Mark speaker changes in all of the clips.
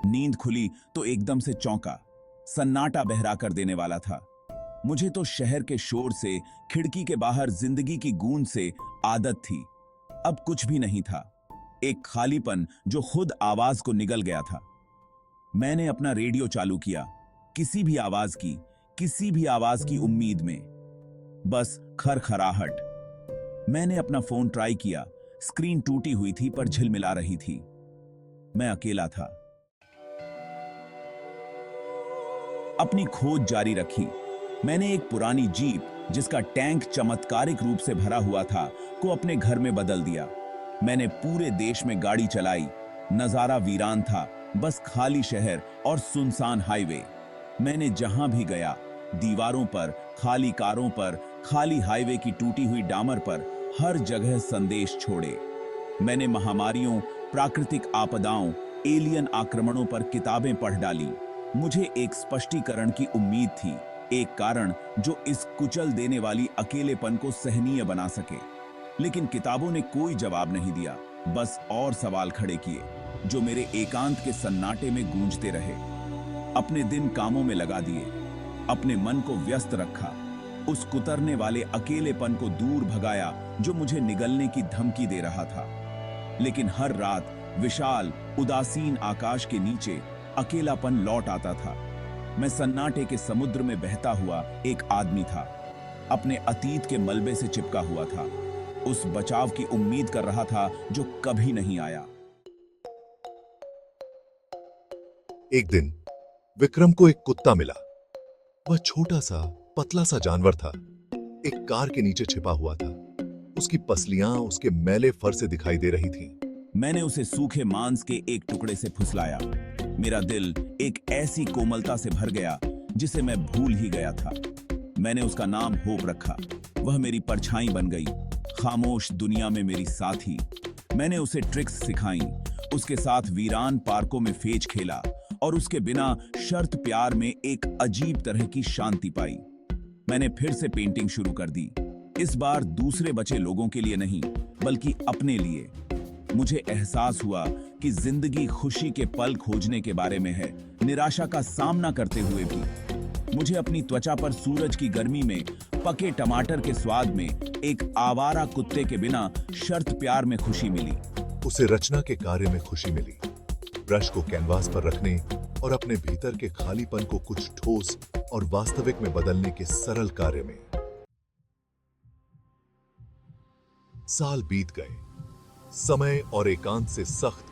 Speaker 1: नींद खुली तो एकदम से चौंका। सन्नाटा बहरा कर देने वाला था। मुझे तो शहर के शोर से, खिड़की के बाहर जिंदगी की गूंज से आदत थी। अब कुछ भी नहीं था। एक खालीपन जो खुद आवाज को निगल गया था। मैंने अपना रेडियो चालू किया, किसी भी आवाज की, किसी भी आवाज की उम्मीद में, बस खरखराहट। मैंने अपना फोन ट्राई किया, स्क्रीन टूटी हुई थी पर झिलमिला रही थी। मैं अकेला था। अपनी खोज जारी रखी। मैंने एक पुरानी जीप, जिसका टैंक चमत्कारिक रूप से भरा हुआ था, को अपने घर में बदल दिया। मैंने पूरे देश में गाड़ी चलाई। नजारा वीरान था, बस खाली शहर और सुनसान हाईवे। मैंने जहां भी गया, दीवारों पर, खाली कारों पर, खाली हाईवे की टूटी हुई डामर पर, हर जगह संदेश छोड़े। मैंने महामारियों, प्राकृतिक आपदाओं, एलियन आक्रमणों पर किताबें पढ़ डाली। मुझे एक स्पष्टीकरण की उम्मीद थी, एक कारण जो इस कुचल देने वाली अकेलेपन को सहनीय बना सके। लेकिन किताबों ने कोई जवाब नहीं दिया, बस और सवाल खड़े किए, जो मेरे एकांत के सन्नाटे में गूंजते रहे। अपने दिन कामों में लगा दिए, अपने मन को व्यस्त रखा, उस कुतरने वाले अकेलेपन को दूर भगाया जो मुझे निगलने की धमकी दे रहा था। लेकिन हर रात विशाल, उदासीन आकाश के नीचे अकेलापन लौट आता था। मैं सन्नाटे के समुद्र में बहता हुआ एक आदमी था, अपने अतीत के मलबे से चिपका हुआ था, उस बचाव की उम्मीद कर रहा था जो कभी नहीं आया।
Speaker 2: एक दिन विक्रम को एक कुत्ता मिला। वह छोटा सा, पतला सा जानवर था, एक कार के नीचे छिपा हुआ था। उसकी पसलियां उसके मैले फर से दिखाई दे रही थीं।
Speaker 1: मैंने उसे सूखे मांस के एक टुकड़े से फुसलाया। मेरा दिल एक ऐसी कोमलता से भर गया जिसे मैं भूल ही गया था। मैंने उसका नाम होप रखा। वह मेरी परछाई बन गई, खामोश दुनिया में मेरी साथी। मैंने उसे ट्रिक्स सिखाई, उसके साथ वीरान पार्कों में फेज खेला और उसके बिना शर्त प्यार में एक अजीब तरह की शांति पाई। मैंने फिर से पेंटिंग शुरू कर दी, इस बार दूसरे बचे लोगों के लिए नहीं, बल्कि अपने लिए। मुझे एहसास हुआ कि जिंदगी खुशी के पल खोजने के बारे में है, निराशा का सामना करते हुए भी। मुझे अपनी त्वचा पर सूरज की गर्मी में, पके टमाटर के स्वाद में, एक आवारा कुत्ते के बिना शर्त प्यार में खुशी मिली।
Speaker 2: उसे रचना के कार्य में खुशी मिली, ब्रश को कैनवास पर रखने और अपने भीतर के खालीपन को कुछ ठोस और वास्तविक में बदलने के सरल कार्य में। साल बीत गए। समय और एकांत से सख्त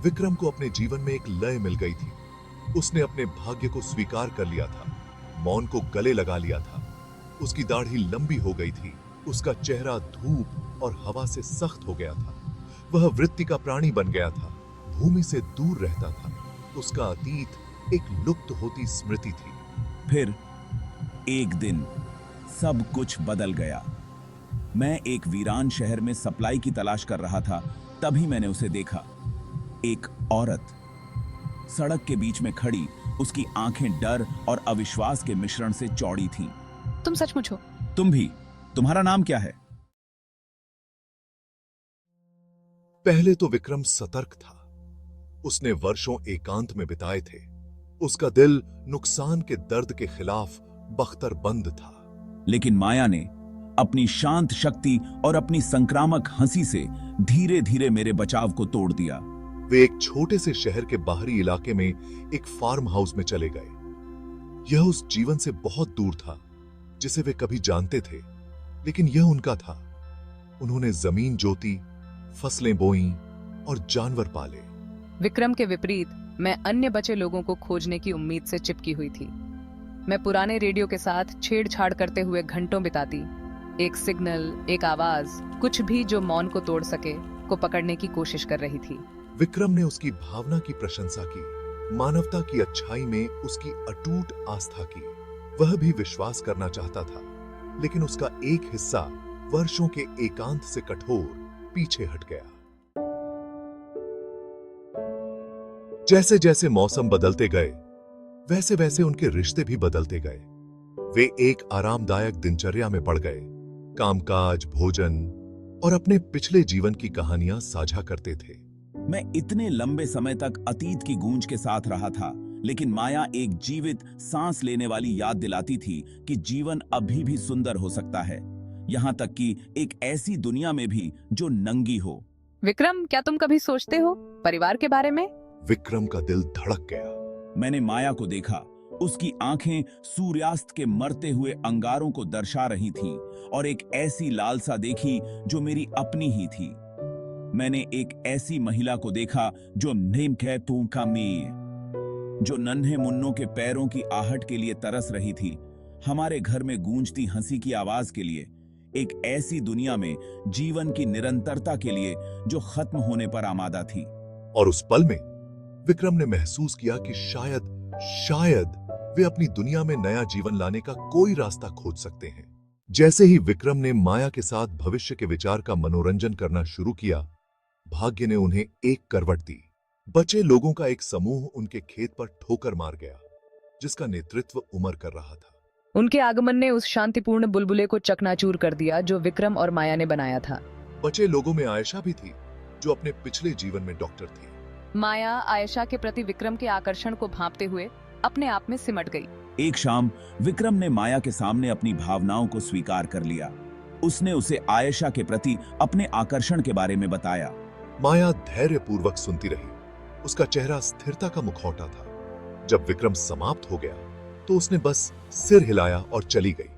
Speaker 2: विक्रम को अपने जीवन में एक लय मिल गई थी। उसने अपने भाग्य को स्वीकार कर लिया था, मौन को गले लगा लिया था। उसकी दाढ़ी लंबी हो गई थी, उसका चेहरा धूप और हवा से सख्त हो गया था। वह वृत्ति का प्राणी बन गया था, भूमि से दूर रहता था। उसका अतीत एक लुप्त होती स्मृति थी।
Speaker 1: फिर एक दिन सब कुछ बदल गया। मैं एक वीरान शहर में सप्लाई की तलाश कर रहा था, तभी मैंने उसे देखा। एक औरत सड़क के बीच में खड़ी, उसकी आंखें डर और अविश्वास के मिश्रण से चौड़ी थीं।
Speaker 3: तुम सचमुच हो?
Speaker 1: तुम भी। तुम्हारा नाम क्या है?
Speaker 2: पहले तो विक्रम सतर्क था। उसने वर्षों एकांत में बिताए थे। उसका दिल नुकसान के दर्द के खिलाफ बख्तरबंद था।
Speaker 1: लेकिन माया ने अपनी शांत शक्ति और अपनी संक्रामक हंसी से धीरे धीरे मेरे बचाव को तोड़ दिया।
Speaker 2: वे एक छोटे से शहर के बाहरी इलाके में एक फार्म हाउस में चले गए। यह उस जीवन से बहुत दूर था जिसे वे कभी जानते थे, लेकिन यह उनका था। उन्होंने जमीन जोती, फसलें बोईं और जानवर पाले।
Speaker 3: विक्रम के विपरीत मैं अन्य बचे लोगों को खोजने की उम्मीद से चिपकी हुई थी। मैं पुराने रेडियो के साथ छेड़छाड़ करते हुए घंटों बिताती। एक सिग्नल, एक आवाज, कुछ भी जो मौन को तोड़ सके, को पकड़ने की कोशिश कर रही थी।
Speaker 2: विक्रम ने उसकी भावना की प्रशंसा की, मानवता की अच्छाई में उसकी अटूट आस्था की। वह भी विश्वास करना चाहता था, लेकिन उसका एक हिस्सा वर्षों के एकांत से कठोर पीछे हट गया। जैसे जैसे मौसम बदलते गए, वैसे वैसे उनके रिश्ते भी बदलते गए। वे एक आरामदायक दिनचर्या में पड़ गए। कामकाज, भोजन और अपने पिछले जीवन की कहानियां साझा करते थे।
Speaker 1: मैं इतने लंबे समय तक अतीत की गूंज के साथ रहा था, लेकिन माया एक जीवित सांस लेने वाली याद दिलाती थी कि जीवन अभी भी सुंदर हो सकता है, यहाँ तक कि एक ऐसी दुनिया में भी जो नंगी हो।
Speaker 3: विक्रम, क्या तुम कभी सोचते हो परिवार के बारे में?
Speaker 2: विक्रम का दिल धड़क गया।
Speaker 1: मैंने माया को देखा। उसकी आंखें सूर्यास्त के मरते हुए अंगारों को दर्शा रही थीं और एक ऐसी लालसा देखी जो मेरी अपनी ही थी। मैंने एक ऐसी महिला को देखा जो जो नन्हे मुन्नों के पैरों की आहट के लिए तरस रही थी, हमारे घर में गूंजती हंसी की आवाज के लिए, एक ऐसी दुनिया में जीवन की निरंतरता के लिए जो खत्म होने पर आमादा थी।
Speaker 2: और उस पल में विक्रम ने महसूस किया कि शायद वे अपनी दुनिया में नया जीवन लाने का कोई रास्ता खोज सकते हैं। जैसे ही विक्रम ने माया के साथ भविष्य के विचार का मनोरंजन करना शुरू किया, भाग्य ने उन्हें एक करवट दी। बचे लोगों का एक समूह उनके खेत पर ठोकर मार गया, जिसका नेतृत्व उमर कर रहा था।
Speaker 3: उनके आगमन ने उस शांतिपूर्ण बुलबुले को चकनाचूर कर दिया जो विक्रम और माया ने बनाया था।
Speaker 2: बचे लोगों में आयशा भी थी, जो अपने पिछले जीवन में डॉक्टर थी।
Speaker 3: माया आयशा के प्रति विक्रम के आकर्षण को भांपते हुए अपने आप में सिमट गई।
Speaker 1: एक शाम विक्रम ने माया के सामने अपनी भावनाओं को स्वीकार कर लिया। उसने उसे आयशा के प्रति अपने आकर्षण के बारे में बताया।
Speaker 2: माया धैर्यपूर्वक सुनती रही। उसका चेहरा स्थिरता का मुखौटा था। जब विक्रम समाप्त हो गया तो उसने बस सिर हिलाया और चली गई।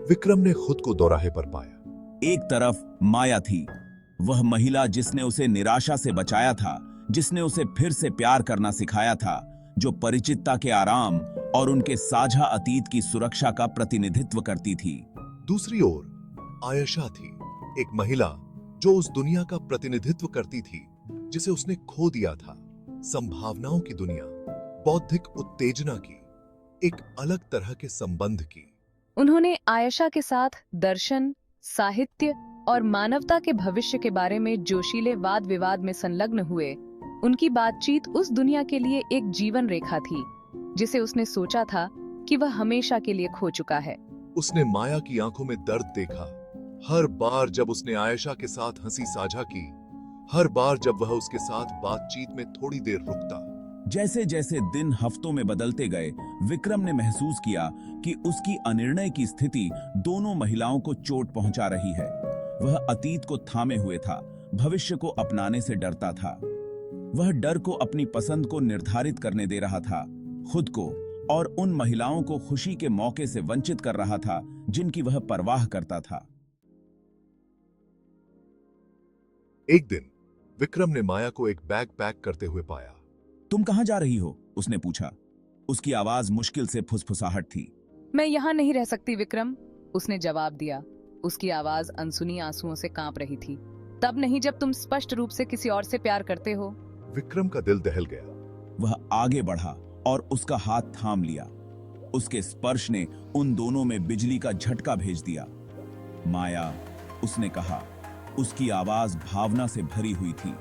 Speaker 2: विक्रम ने खुद को दोराहे पर पाया।
Speaker 1: एक तरफ माया थी, वह महिला जिसने उसे निराशा से बचाया था, जिसने उसे फिर से प्यार करना सिखाया था, जो परिचितता के आराम और उनके साझा अतीत की सुरक्षा का प्रतिनिधित्व करती थी।
Speaker 2: दूसरी ओर आयशा थी, एक महिला जो उस दुनिया का प्रतिनिधित्व करती थी जिसे उसने खो दिया था। संभावनाओं की दुनिया, बौद्धिक उत्तेजना की, एक अलग तरह के संबंध की।
Speaker 3: उन्होंने आयशा के साथ दर्शन, साहित्य और मानवता के भविष्य के बारे में जोशीले वाद विवाद में संलग्न हुए। उनकी बातचीत उस दुनिया के लिए एक जीवन रेखा थी जिसे उसने सोचा था कि वह हमेशा के लिए खो चुका है।
Speaker 2: उसने माया की आंखों में दर्द देखा। हर बार जब उसने आयशा के साथ हंसी साझा की, हर बार जब वह उसके साथ बातचीत में थोड़ी देर रुकता।
Speaker 1: जैसे जैसे दिन हफ्तों में बदलते गए, विक्रम ने महसूस किया कि उसकी अनिर्णय की स्थिति दोनों महिलाओं को चोट पहुंचा रही है। वह अतीत को थामे हुए था, भविष्य को अपनाने से डरता था। वह डर को अपनी पसंद को निर्धारित करने दे रहा था, खुद को और उन महिलाओं को खुशी के मौके से वंचित कर रहा था जिनकी वह परवाह करता था।
Speaker 2: एक दिन विक्रम ने माया को एक बैग पैक करते हुए पाया।
Speaker 1: तुम कहां जा रही हो? उसने पूछा। उसकी आवाज मुश्किल से फुसफुसाहट थी।
Speaker 3: मैं यहाँ नहीं रह सकती विक्रम, उसने जवाब दिया। उसकी आवाज अनसुनी आंसुओं से कांप रही थी। तब नहीं जब तुम स्पष्ट रूप से किसी और से प्यार करते हो।
Speaker 2: विक्रम का दिल दहल गया।
Speaker 1: वह आगे बढ़ा और उसका हाथ थाम लिया। उसके स्पर्श ने उन दोनों में बिजली का झटका भेज दिया। माया, उसने कहा। उसकी आवाज भावना से भरी हुई थी।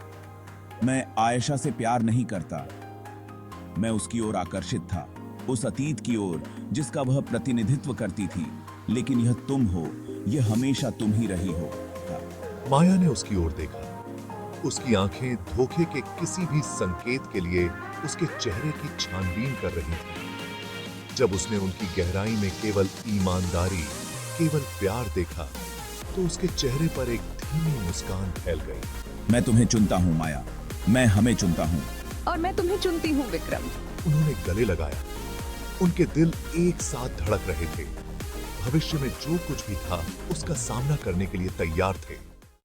Speaker 1: मैं आयशा से प्यार नहीं करता। मैं उसकी ओर आकर्षित था, उस अतीत की ओर जिसका वह प्रतिनिधित्व करती थी। लेकिन यह तुम हो, यह हमेशा तुम ही रही हो।
Speaker 2: माया ने उसकी ओर देखा। उसकी आंखें धोखे के किसी भी संकेत के लिए उसके चेहरे की छानबीन कर रही थी। जब उसने उनकी गहराई में केवल ईमानदारी, केवल प्यार देखा, तो उसके चेहरे पर एक धीमी मुस्कान फैल गई।
Speaker 1: मैं तुम्हें चुनता हूं माया, मैं हमें चुनता हूं।
Speaker 3: और मैं तुम्हें चुनती हूँ विक्रम।
Speaker 2: उन्होंने गले लगाया। उनके दिल एक साथ धड़क रहे थे। भविष्य में जो कुछ भी था उसका सामना करने के लिए तैयार थे।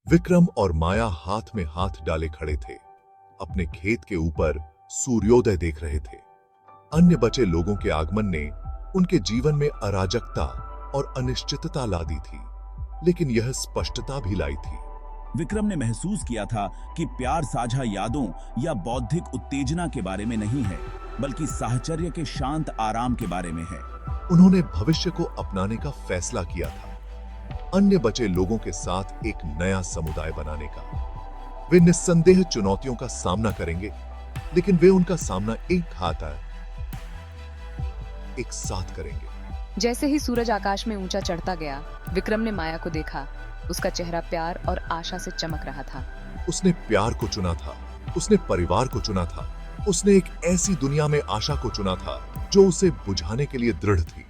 Speaker 2: विक्रम और माया हाथ में हाथ डाले खड़े थे। अपने खेत के ऊपर सूर्योदय देख रहे थे। अन्य बचे लोगों के आगमन ने उनके जीवन में अराजकता और अनिश्चितता ला दी थी, लेकिन यह स्पष्टता भी लाई थी।
Speaker 1: विक्रम ने महसूस किया था कि प्यार साझा यादों या बौद्धिक उत्तेजना के बारे में नहीं है, बल्कि साहचर्य के शांत आराम के बारे में है।
Speaker 2: उन्होंने भविष्य को अपनाने का फैसला किया था, अन्य बचे लोगों के साथ एक नया समुदाय बनाने का। वे निस्संदेह चुनौतियों का सामना करेंगे, लेकिन वे उनका सामना एक साथ करेंगे।
Speaker 3: जैसे ही सूरज आकाश में ऊंचा चढ़ता गया, विक्रम ने माया को देखा। उसका चेहरा प्यार और आशा से चमक रहा था।
Speaker 2: उसने प्यार को चुना था, उसने परिवार को चुना था, उसने एक ऐसी दुनिया में आशा को चुना था जो उसे बुझाने के लिए दृढ़ थी।